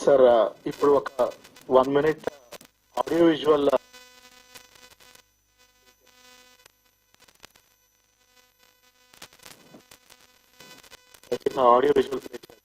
Sir ఇప్పుడు ఒక 1 minute audio visual audio visual play చేయండి.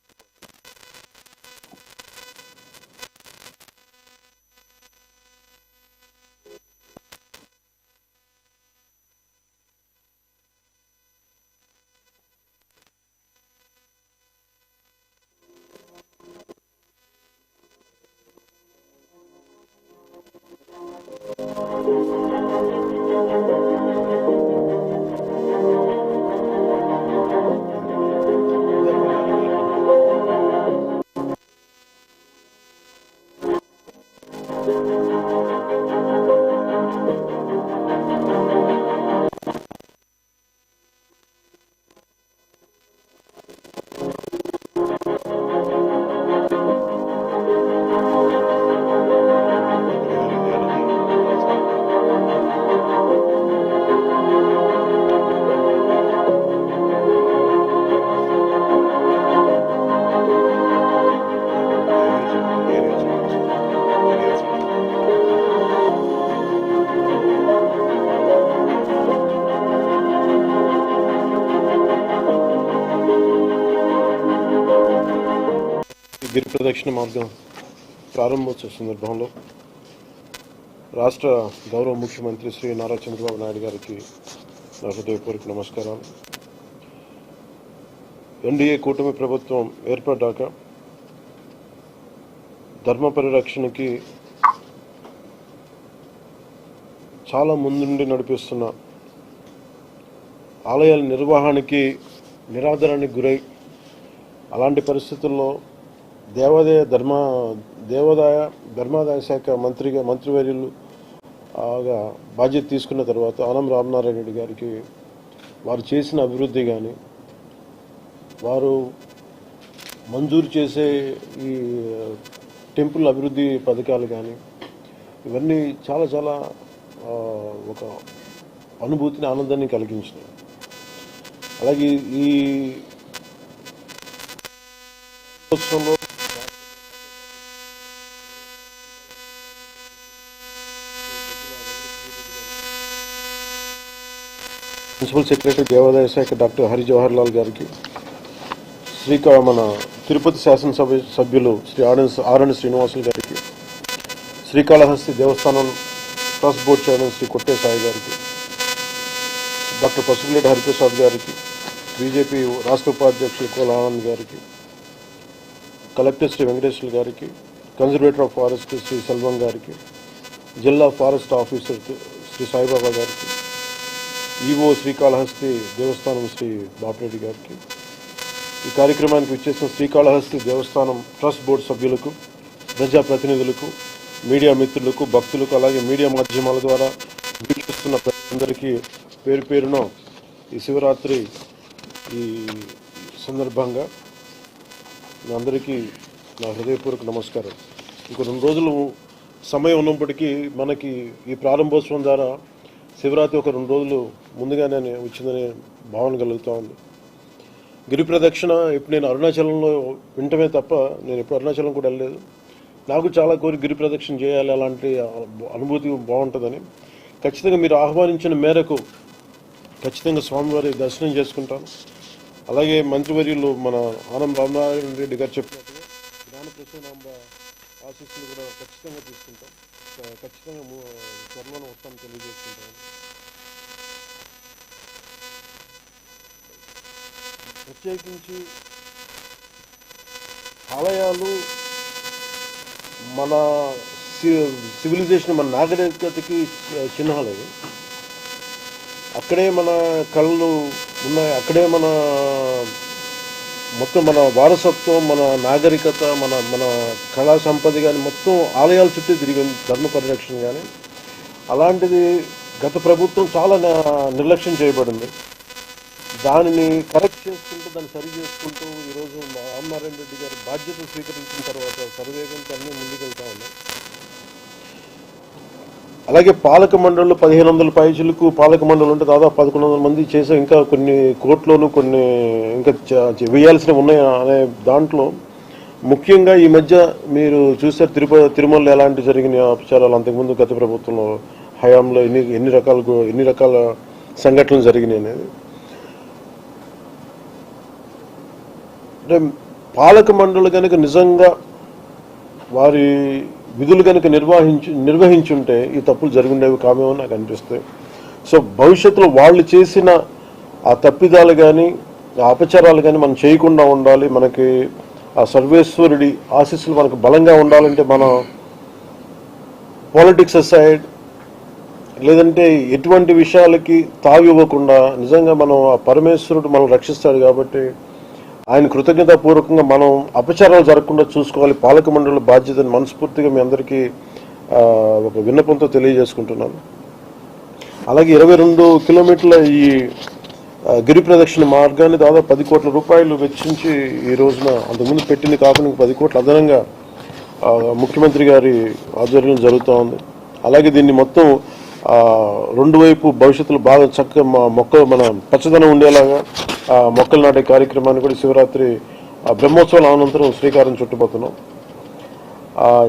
గిరి ప్రదక్షిణ మార్గం ప్రారంభోత్సవ సందర్భంలో రాష్ట్ర గౌరవ ముఖ్యమంత్రి శ్రీ నారా చంద్రబాబు నాయుడు గారికి నా హృదయపూర్వక నమస్కారాలు. ఎన్డీఏ కూటమి ప్రభుత్వం ఏర్పడ్డాక ధర్మ పరిరక్షణకి చాలా ముందుండి నడిపిస్తున్న ఆలయాల నిర్వహణకి నిరాదరణకి గురై అలాంటి పరిస్థితుల్లో ధర్మాదాయ శాఖ మంత్రివర్యులు బాధ్యత తీసుకున్న తర్వాత ఆనం రామనారాయణ రెడ్డి గారికి వారు చేసిన అభివృద్ధి కానీ వారు మంజూరు చేసే ఈ టెంపుల్ అభివృద్ధి పథకాలు కానీ ఇవన్నీ చాలా చాలా ఒక అనుభూతిని ఆనందాన్ని కలిగించినాయి. అలాగే ఈ ఉత్సవంలో ప్రిన్సిపల్ సెక్రటరీ దేవాదాయ శాఖ డాక్టర్ హరి జవహర్ లాల్ గారికి, మన తిరుపతి శాసనసభ సభ్యులు శ్రీ ఆరణి శ్రీనివాసులు గారికి, శ్రీకాళహస్తి దేవస్థానం ట్రస్ట్ బోర్డు చైర్మన్ శ్రీ కొట్టే సాయి గారికి, డాక్టర్ పసుపులేటి హరిప్రసాద్ గారికి, బీజేపీ రాష్ట్ర ఉపాధ్యక్షులు కోలానంద్ గారికి, కలెక్టర్ శ్రీ వెంకటేశ్వర గారికి, conservator of forest Shri Selvam గారికి, జిల్లా ఫారెస్ట్ ఆఫీసర్ శ్రీ సాయిబాబా గారికి, ఈవో శ్రీకాళహస్తి దేవస్థానం శ్రీ బాపిరెడ్డి గారికి, ఈ కార్యక్రమానికి విచ్చేసిన శ్రీకాళహస్తి దేవస్థానం ట్రస్ట్ బోర్డు సభ్యులకు, ప్రజాప్రతినిధులకు, మీడియా మిత్రులకు, భక్తులకు, అలాగే మీడియా మాధ్యమాల ద్వారా వీక్షిస్తున్న ప్రజలందరికీ పేరు పేరున ఈ శివరాత్రి ఈ సందర్భంగా అందరికీ నా హృదయపూర్వక నమస్కారం. ఇంకో 2 రోజులు సమయం ఉన్నప్పటికీ మనకి ఈ ప్రారంభోత్సవం ద్వారా శివరాత్రి ఒక 2 రోజులు ముందుగానే వచ్చిందనే భావన కలుగుతూ ఉంది. గిరి ప్రదక్షిణ ఇప్పుడు నేను అరుణాచలంలో వింటమే తప్ప నేను ఎప్పుడు అరుణాచలం కూడా వెళ్ళలేదు. నాకు చాలా కోరి గిరి ప్రదక్షిణ చేయాలి, అలాంటి అనుభూతి బాగుంటుందని. ఖచ్చితంగా మీరు ఆహ్వానించిన మేరకు ఖచ్చితంగా స్వామివారి దర్శనం చేసుకుంటాను. అలాగే మంత్రివర్యులు మన ఆనం రామనారాయణ రెడ్డి గారు చెప్పినట్టుగా జ్ఞాన ప్రసూనాంబ ఆశీస్సులు కూడా ఖచ్చితంగా తీసుకుంటాం. ఖచ్చితంగా త్వరలోనే వస్తామని తెలియజేసుకుంటాను. ప్రత్యేకించి ఆలయాలు మన సివిలైజేషన్, మన నాగరికతకి చిహ్నాలు. అక్కడే మన కళలు ఉన్నాయి, అక్కడే మన మొత్తం మన వారసత్వం, మన నాగరికత, మన కళా సంపద కానీ మొత్తం ఆలయాల చుట్టూ తిరిగి ధర్మ పరిరక్షణ కానీ అలాంటిది గత ప్రభుత్వం చాలా నిర్లక్ష్యం చేయబడింది. దానిని కరెక్ట్ చేసుకుంటూ దాన్ని సరి చేసుకుంటూ ఈరోజు రామనారాయణ రెడ్డి గారు బాధ్యతలు స్వీకరించిన తర్వాత సర్వేగంతో అన్నీ ముందుకెళ్తా ఉన్నాయి. అలాగే పాలక మండళ్ళు 1500 పైచులకు పాలక మండళ్ళు ఉంటే దాదాపు 1100 మంది చేసే ఇంకా కొన్ని కోర్టులోనూ కొన్ని ఇంకా వేయాల్సినవి ఉన్నాయి అనే దాంట్లో ముఖ్యంగా ఈ మధ్య మీరు చూసారు తిరుమలలో ఎలాంటి జరిగిన అపచారాలు అంతకుముందు గత ప్రభుత్వంలో హయాంలో ఎన్ని రకాల సంఘటనలు జరిగినాయి అనేది. అంటే పాలక మండలి కనుక నిజంగా వారి విధులు కనుక నిర్వహించుంటే ఈ తప్పులు జరిగిండేవి కామేమో నాకు అనిపిస్తాయి. సో భవిష్యత్తులో వాళ్ళు చేసిన ఆ తప్పిదాలు కానీ ఆ అపచారాలు కానీ మనం చేయకుండా ఉండాలి. మనకి ఆ సర్వేశ్వరుడి ఆశీస్సులు మనకు బలంగా ఉండాలంటే మనం పాలిటిక్స్ అసైడ్ లేదంటే ఎటువంటి విషయాలకి తావివ్వకుండా నిజంగా మనం ఆ పరమేశ్వరుడు మనం రక్షిస్తాడు కాబట్టి ఆయన కృతజ్ఞతాపూర్వకంగా మనం అపచారాలు జరగకుండా చూసుకోవాలి. పాలక మండలి బాధ్యతను మనస్ఫూర్తిగా మీ అందరికీ ఒక విన్నపంతో తెలియజేసుకుంటున్నాను. అలాగే 22 కిలోమీటర్ల ఈ గిరి ప్రదక్షిణ మార్గాన్ని దాదాపు 10 కోట్ల రూపాయలు వెచ్చించి ఈ రోజున అంతకుముందు పెట్టింది కాకుండా 10 కోట్ల అదనంగా ముఖ్యమంత్రి గారి ఆధ్వర్యంలో జరుగుతూ ఉంది. అలాగే దీన్ని మొత్తం రెండు వైపు భవిష్యత్తులో బాగా చక్కగా మన పచ్చదనం ఉండేలాగా మొక్కలు నాటే కార్యక్రమాన్ని కూడా శివరాత్రి బ్రహ్మోత్సవాల అనంతరం శ్రీకారం చుట్టబోతున్నాం.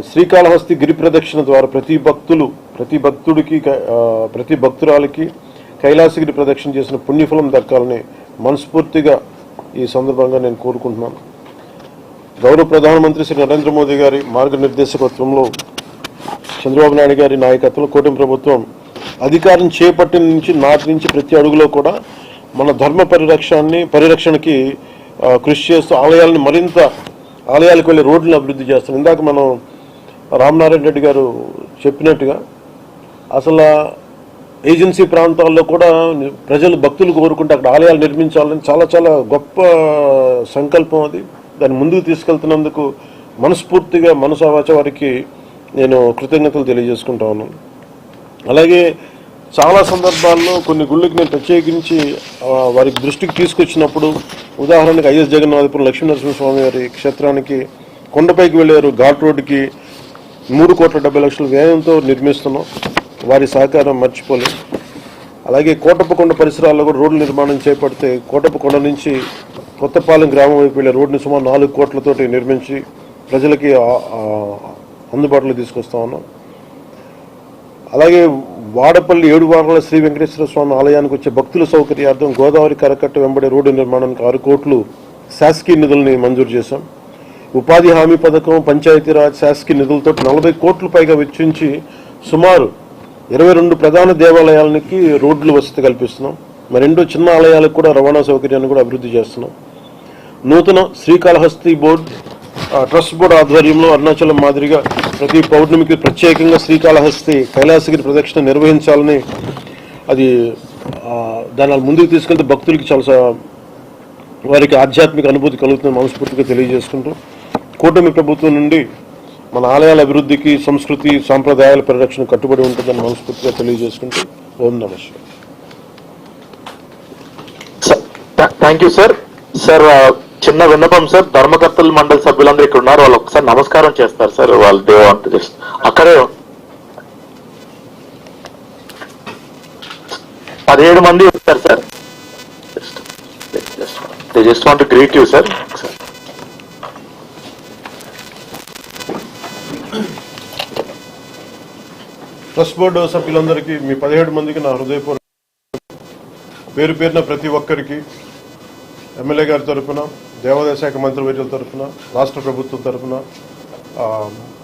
శ్రీకాళహస్తి గిరి ప్రదక్షిణ ద్వారా ప్రతి భక్తుడికి ప్రతి భక్తురాలికి కైలాసగిరి ప్రదక్షిణ చేసిన పుణ్యఫలం దక్కాలని మనస్ఫూర్తిగా ఈ సందర్భంగా నేను కోరుకుంటున్నాను. గౌరవ ప్రధానమంత్రి శ్రీ నరేంద్ర మోదీ గారి మార్గనిర్దేశకత్వంలో చంద్రబాబు నాయుడు గారి నాయకత్వంలో కూటమి ప్రభుత్వం అధికారం చేపట్టిన నాటి నుంచి ప్రతి అడుగులో కూడా మన ధర్మ పరిరక్షణకి కృషి చేస్తూ ఆలయాలకు వెళ్ళే రోడ్లను అభివృద్ధి చేస్తాం. ఇందాక మనం రామనారాయణ రెడ్డి గారు చెప్పినట్టుగా అసలు ఏజెన్సీ ప్రాంతాల్లో కూడా భక్తులు కోరుకుంటే అక్కడ ఆలయాలు నిర్మించాలని చాలా చాలా గొప్ప సంకల్పం అది. దాన్ని ముందుకు తీసుకెళ్తున్నందుకు మనస్ఫూర్తిగా మనసావాచ వారికి నేను కృతజ్ఞతలు తెలియజేసుకుంటా ఉన్నాను. అలాగే చాలా సందర్భాల్లో కొన్ని గుళ్ళకి నేను ప్రత్యేకించి వారికి దృష్టికి తీసుకొచ్చినప్పుడు ఉదాహరణకు ఐఎస్ జగన్నాథపురం లక్ష్మీనరసింహస్వామి వారి క్షేత్రానికి కొండపైకి వెళ్ళారు ఘాట్ రోడ్డుకి 3,70,00,000 వ్యయంతో నిర్మిస్తున్నాం. వారి సహకారం మర్చిపోలేదు. అలాగే కోటప్పకొండ పరిసరాల్లో కూడా రోడ్ల నిర్మాణం చేపడితే కోటప్పకొండ నుంచి కొత్తపాలెం గ్రామం వైపు వెళ్ళే రోడ్డుని సుమారు 4 కోట్లతోటి నిర్మించి ప్రజలకి అందుబాటులో తీసుకొస్తా ఉన్నాం. అలాగే వాడపల్లి 7 వారాల శ్రీ వెంకటేశ్వర స్వామి ఆలయానికి వచ్చే భక్తుల సౌకర్యార్థం గోదావరి కరకట్ట వెంబడి రోడ్డు నిర్మాణానికి 6 కోట్లు శాసకీయ నిధుల్ని మంజూరు చేశాం. ఉపాధి హామీ పథకం, పంచాయతీరాజ్ శాసకీయ నిధులతో 40 కోట్ల పైగా వెచ్చించి సుమారు 22 ప్రధాన దేవాలయాలకి రోడ్లు వసతి కల్పిస్తున్నాం. మరి 2 చిన్న ఆలయాలకు కూడా రవాణా సౌకర్యాన్ని కూడా అభివృద్ధి చేస్తున్నాం. నూతన శ్రీకాళహస్తి ట్రస్ట్ బోర్డు ఆధ్వర్యంలో అరుణాచలం మాదిరిగా ప్రతి పౌర్ణమికి ప్రత్యేకంగా శ్రీకాళహస్తి కైలాసగిరి ప్రదక్షిణ నిర్వహించాలని దాని ముందుకు తీసుకెళ్తే భక్తులకి చాలా వారికి ఆధ్యాత్మిక అనుభూతి కలుగుతుందని మనస్ఫూర్తిగా తెలియజేసుకుంటూ కూటమి ప్రభుత్వం నుండి మన ఆలయాల అభివృద్ధికి సంస్కృతి సాంప్రదాయాల పరిరక్షణ కట్టుబడి ఉంటుందని మనస్ఫూర్తిగా తెలియజేసుకుంటూ ఓం నమః శివాయ. Thank you sir. సార్ చిన్న విన్నపం సార్, ధర్మకర్తల మండలి సభ్యులందరూ ఇక్కడ ఉన్నారు, వాళ్ళు ఒకసారి నమస్కారం చేస్తారు సార్. వాళ్ళు దే వాంట్ జస్ట్ అక్కడే 17 మంది వచ్చారు sir. They just want to greet you sir. Trust board సభ్యులందరికీ మీ 17 మందికి నా హృదయపూర్వక పేరు పేరున ప్రతి ఒక్కరికి ఎమ్మెల్యే గారి తరఫున, దేవాదాయ శాఖ మంత్రివర్యుల తరఫున, రాష్ట్ర ప్రభుత్వం తరఫున,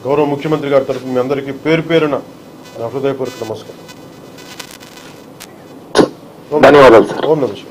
గౌరవ ముఖ్యమంత్రి గారి తరఫున మీ అందరికీ పేరు పేరున నా హృదయపూర్వక నమస్కారం. ధన్యవాదాలు సార్. ఓం నమః శివాయ.